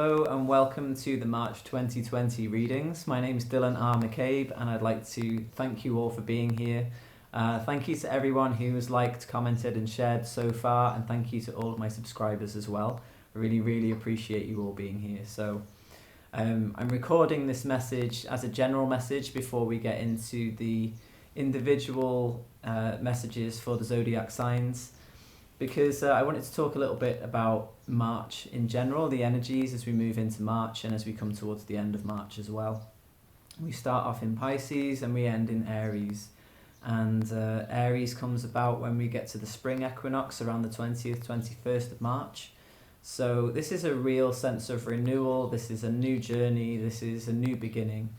Hello and welcome to the March 2020 readings. My name's Dylan R McCabe and I'd like to thank you all for being here. Thank you to everyone who's liked, commented and shared so far, and thank you to all of my subscribers as well. I really appreciate you all being here. So I'm recording this message as a general message before we get into the individual messages for the zodiac signs, because I wanted to talk a little bit about March in general, the energies as we move into March and as we come towards the end of March as well. We start off in Pisces and we end in Aries. And Aries comes about when we get to the spring equinox around the 20th, 21st of March. So this is a real sense of renewal, this is a new journey, this is a new beginning.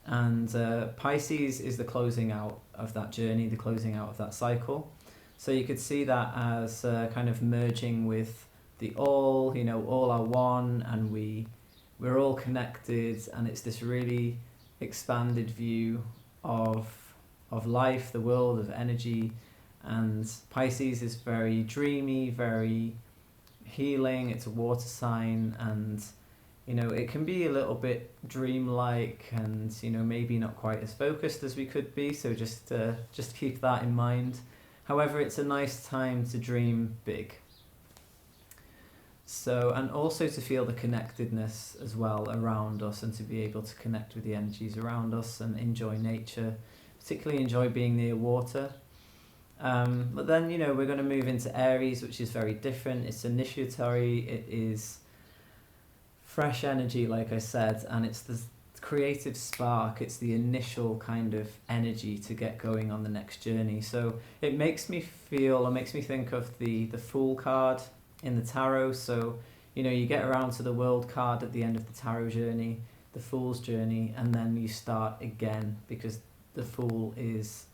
And Pisces is the closing out of that journey, the closing out of that cycle. So you could see that as kind of merging with the all, all are one, and we're all connected, and it's this really expanded view of life, the world, of energy. And Pisces is very dreamy, very healing. It's a water sign, and it can be a little bit dreamlike, and maybe not quite as focused as we could be. So just keep that in mind. However, it's a nice time to dream big. So, and also to feel the connectedness as well around us, and to be able to connect with the energies around us and enjoy nature, particularly enjoy being near water. But then, we're going to move into Aries, which is very different. It's initiatory, it is fresh energy, like I said, and it's the creative spark, it's the initial kind of energy to get going on the next journey. So it makes me think of the Fool card in the tarot. So you get around to the World card at the end of the tarot journey, the Fool's journey, and then you start again, because the Fool is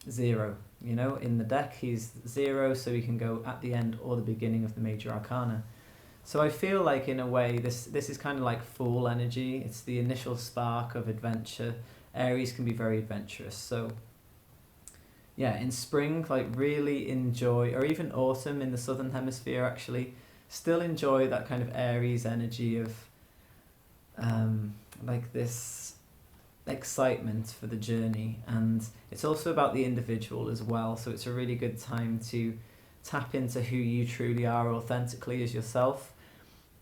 0. In the deck he's 0, so he can go at the end or the beginning of the major arcana. So I feel like, in a way, this is kind of like Fool energy. It's the initial spark of adventure. Aries can be very adventurous. So yeah, in spring, really enjoy, or even autumn in the southern hemisphere actually, still enjoy that kind of Aries energy of this excitement for the journey. And it's also about the individual as well. So it's a really good time to tap into who you truly are authentically as yourself,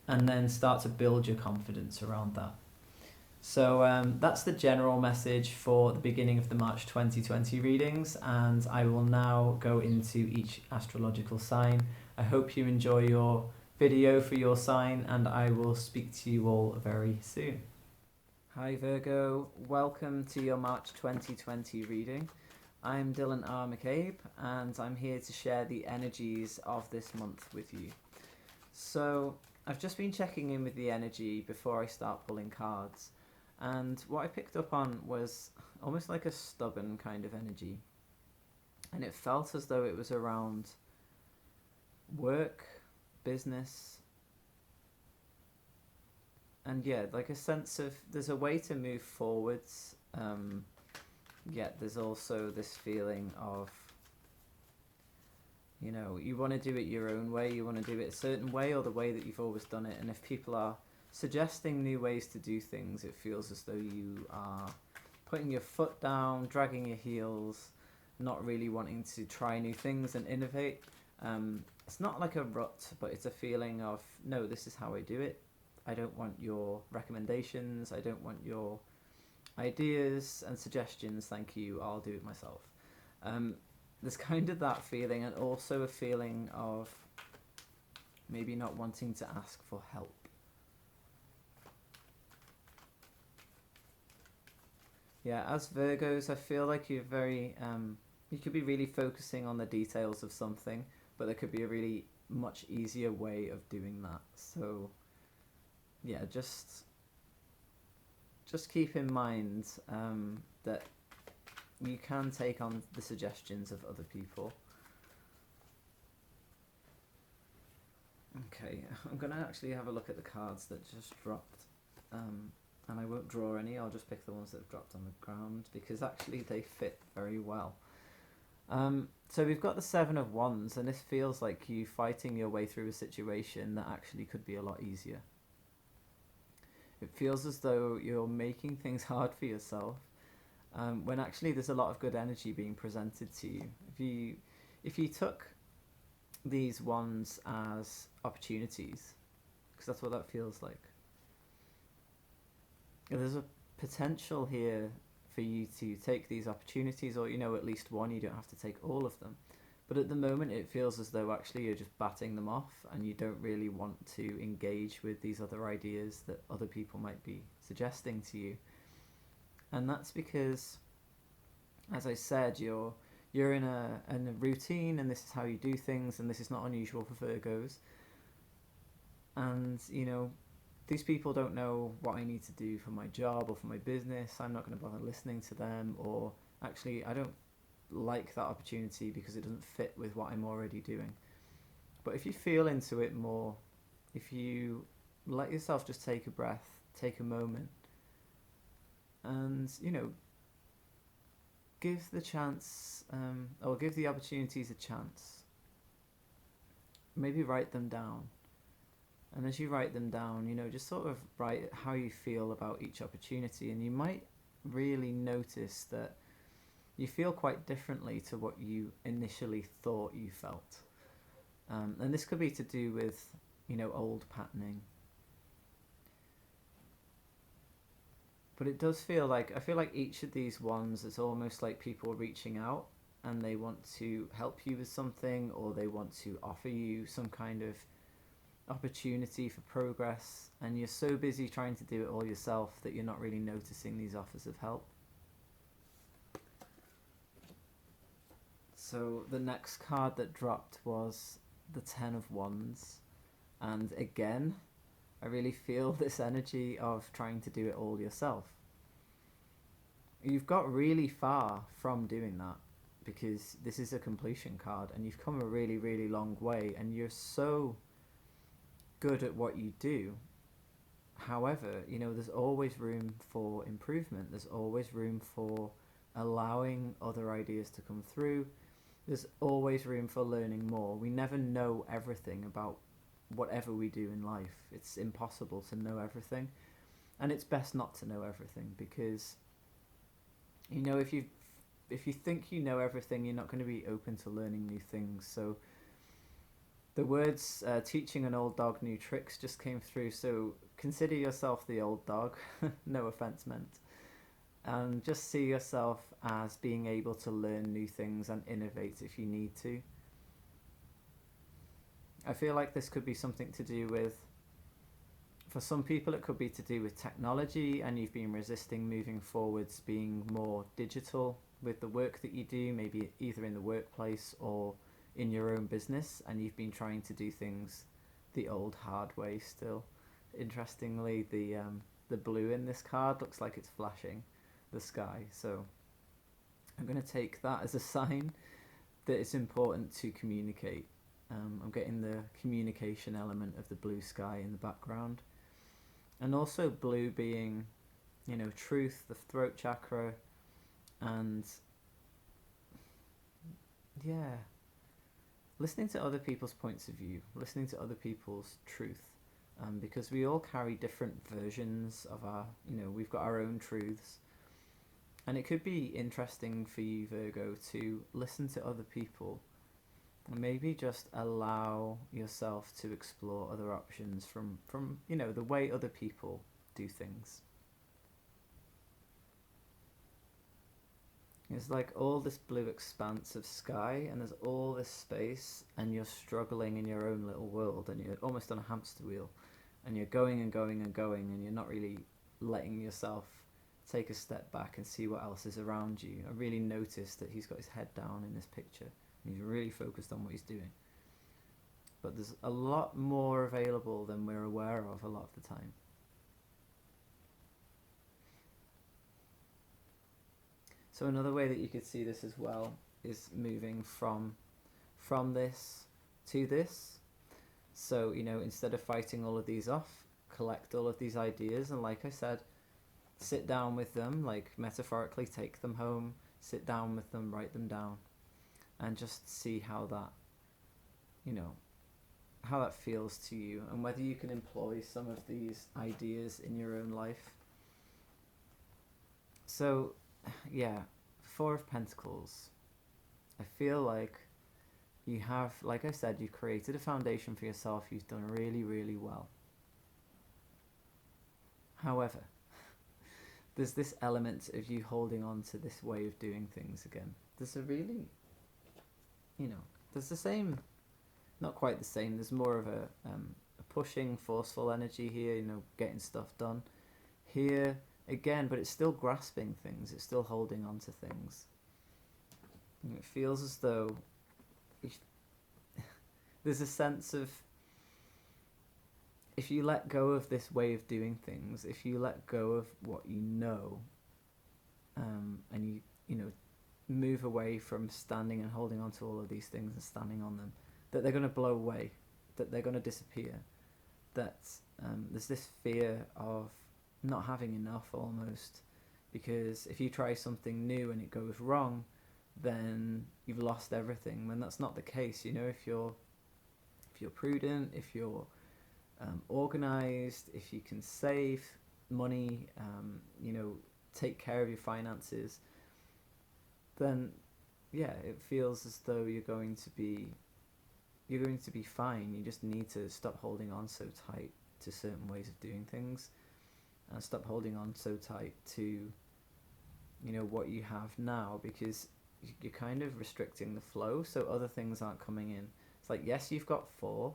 and then start to build your confidence around that. So that's the general message for the beginning of the March 2020 readings, and I will now go into each astrological sign. I hope you enjoy your video for your sign, and I will speak to you all very soon. Hi Virgo, welcome to your March 2020 reading. I'm Dylan R McCabe, and I'm here to share the energies of this month with you. So I've just been checking in with the energy before I start pulling cards, and what I picked up on was almost like a stubborn kind of energy, and it felt as though it was around work, business, and like a sense of there's a way to move forwards, yet there's also this feeling of you want to do it your own way, you want to do it a certain way, or the way that you've always done it. And if people are suggesting new ways to do things, it feels as though you are putting your foot down, dragging your heels, not really wanting to try new things and innovate. It's not like a rut, but it's a feeling of, no, this is how I do it. I don't want your recommendations, I don't want your ideas and suggestions, thank you, I'll do it myself. There's kind of that feeling, and also a feeling of maybe not wanting to ask for help. Yeah, as Virgos, I feel like you're very, you could be really focusing on the details of something, but there could be a really much easier way of doing that. So yeah, just keep in mind that you can take on the suggestions of other people. Okay, I'm going to actually have a look at the cards that just dropped, and I won't draw any, I'll just pick the ones that have dropped on the ground, because actually they fit very well. So we've got the Seven of Wands, and this feels like you fighting your way through a situation that actually could be a lot easier. It feels as though you're making things hard for yourself, when actually there's a lot of good energy being presented to you. If you took these ones as opportunities, because that's what that feels like, there's a potential here for you to take these opportunities, or at least one. You don't have to take all of them, but at the moment it feels as though actually you're just batting them off, and you don't really want to engage with these other ideas that other people might be suggesting to you. And that's because, as I said, you're in a routine, and this is how you do things, and this is not unusual for Virgos. And these people don't know what I need to do for my job or for my business. I'm not going to bother listening to them, or actually I don't like that opportunity because it doesn't fit with what I'm already doing. But if you feel into it more, if you let yourself just take a breath, take a moment, and give the chance, or give the opportunities a chance, maybe write them down. And as you write them down, just sort of write how you feel about each opportunity, and you might really notice that you feel quite differently to what you initially thought you felt. And this could be to do with, old patterning. But it does feel like, I feel like each of these ones is almost like people reaching out, and they want to help you with something, or they want to offer you some kind of opportunity for progress, and you're so busy trying to do it all yourself that you're not really noticing these offers of help. So the next card that dropped was the Ten of Wands, and again, I really feel this energy of trying to do it all yourself. You've got really far from doing that, because this is a completion card, and you've come a really, really long way, and you're so good at what you do. However, there's always room for improvement. There's always room for allowing other ideas to come through. There's always room for learning more. We never know everything about whatever we do in life. It's impossible to know everything, and it's best not to know everything, because if you think you know everything, you're not going to be open to learning new things. So the words teaching an old dog new tricks just came through, so consider yourself the old dog, no offense meant, and just see yourself as being able to learn new things and innovate if you need to. I feel like this could be something to do with, for some people it could be to do with technology, and you've been resisting moving forwards, being more digital with the work that you do, maybe either in the workplace or in your own business, and you've been trying to do things the old hard way still. Interestingly, the blue in this card looks like it's flashing the sky, so I'm going to take that as a sign that it's important to communicate. I'm getting the communication element of the blue sky in the background, and also blue being, truth, the throat chakra, and yeah, listening to other people's points of view, listening to other people's truth, because we all carry different versions of our, we've got our own truths, and it could be interesting for you, Virgo, to listen to other people, and maybe just allow yourself to explore other options from the way other people do things. It's like all this blue expanse of sky, and there's all this space, and you're struggling in your own little world, and you're almost on a hamster wheel, and you're going and going and going, and you're not really letting yourself take a step back and see what else is around you. I really noticed that he's got his head down in this picture, and he's really focused on what he's doing. But there's a lot more available than we're aware of a lot of the time. So another way that you could see this as well is moving from this to this. So, instead of fighting all of these off, collect all of these ideas, and like I said, sit down with them, like metaphorically take them home, sit down with them, write them down, and just see how that, feels to you, and whether you can employ some of these ideas in your own life. So, yeah, Four of Pentacles. I feel like you have, like I said, you've created a foundation for yourself. You've done really, really well. However, there's this element of you holding on to this way of doing things again. There's a really, there's the same, not quite the same, there's more of a pushing, forceful energy here, getting stuff done. Here, again, but it's still grasping things, it's still holding on to things. It feels as though there's a sense of, if you let go of this way of doing things, if you let go of what you know, and you move away from standing and holding on to all of these things and standing on them, that they're going to blow away, that they're going to disappear, that there's this fear of not having enough almost, because if you try something new and it goes wrong, then you've lost everything, when that's not the case. If you're prudent, if you're organized, if you can save money, take care of your finances, then it feels as though you're going to be fine. You just need to stop holding on so tight to certain ways of doing things, and stop holding on so tight to what you have now, because you're kind of restricting the flow, so other things aren't coming in. It's like, yes, you've got 4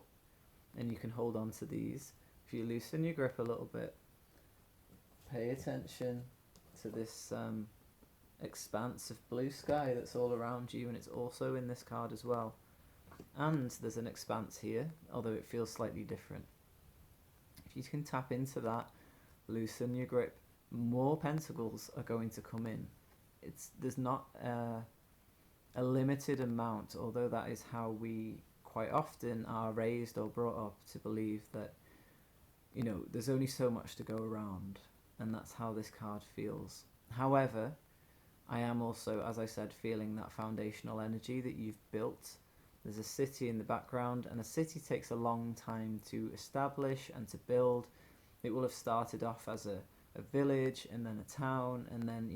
and you can hold on to these. If you loosen your grip a little bit, pay attention to this expanse of blue sky that's all around you, and it's also in this card as well. And there's an expanse here, although it feels slightly different. If you can tap into that, loosen your grip, more pentacles are going to come in. There's not a limited amount, although that is how we quite often are raised or brought up to believe that there's only so much to go around, and that's how this card feels. However, I am also, as I said, feeling that foundational energy that you've built. There's a city in the background, and a city takes a long time to establish and to build. It will have started off as a village, and then a town, and then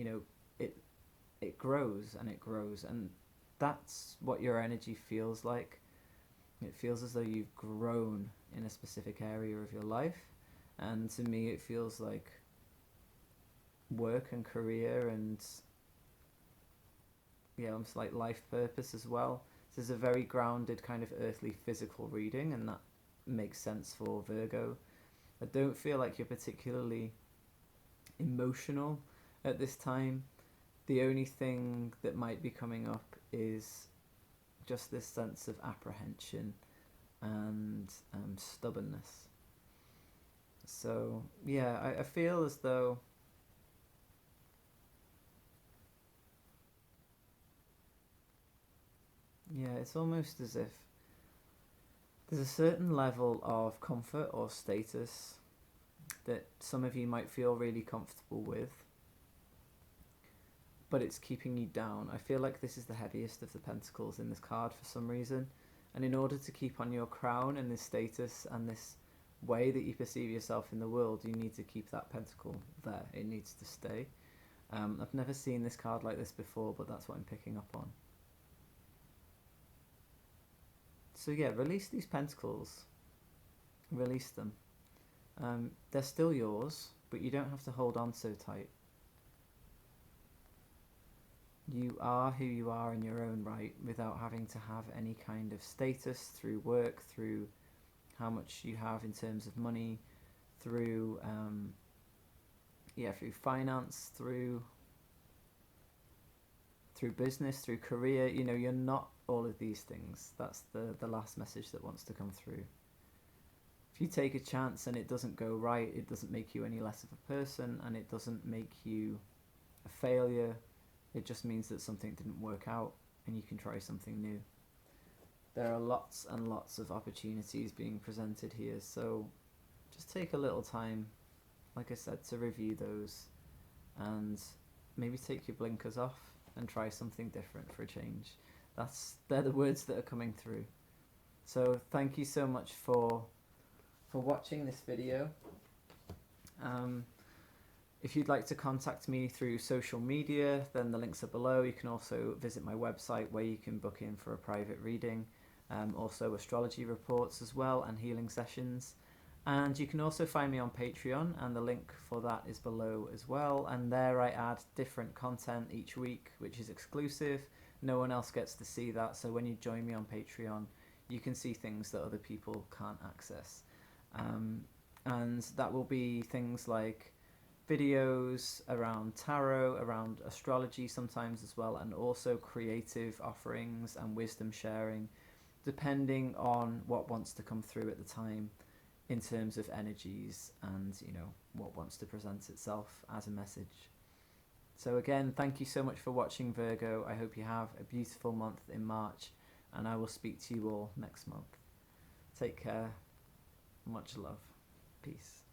it grows and it grows, and that's what your energy feels like. It feels as though you've grown in a specific area of your life, and to me it feels like work and career and almost like life purpose as well. This is a very grounded kind of earthly physical reading, and that makes sense for Virgo. I don't feel like you're particularly emotional at this time. The only thing that might be coming up is just this sense of apprehension and stubbornness. So I feel as though it's almost as if there's a certain level of comfort or status that some of you might feel really comfortable with, but it's keeping you down. I feel like this is the heaviest of the pentacles in this card for some reason, and in order to keep on your crown and this status and this way that you perceive yourself in the world, you need to keep that pentacle there. It needs to stay. I've never seen this card like this before, but that's what I'm picking up on. So release these pentacles. Release them. They're still yours, but you don't have to hold on so tight. You are who you are in your own right, without having to have any kind of status through work, through how much you have in terms of money, through through finance, through business, through career. You're not all of these things. That's the last message that wants to come through. If you take a chance and it doesn't go right, it doesn't make you any less of a person, and it doesn't make you a failure. It just means that something didn't work out and you can try something new. There are lots and lots of opportunities being presented here, so just take a little time, like I said, to review those, and maybe take your blinkers off and try something different for a change. They're the words that are coming through. So thank you so much for watching this video. If you'd like to contact me through social media, then the links are below. You can also visit my website where you can book in for a private reading, also astrology reports as well, and healing sessions. And you can also find me on Patreon, and the link for that is below as well. And there I add different content each week, which is exclusive. No one else gets to see that. So when you join me on Patreon, you can see things that other people can't access. And that will be things like videos around tarot, around astrology sometimes as well, and also creative offerings and wisdom sharing, depending on what wants to come through at the time in terms of energies and, you know, what wants to present itself as a message. So again, thank you so much for watching, Virgo. I hope you have a beautiful month in March, and I will speak to you all next month. Take care. Much love. Peace.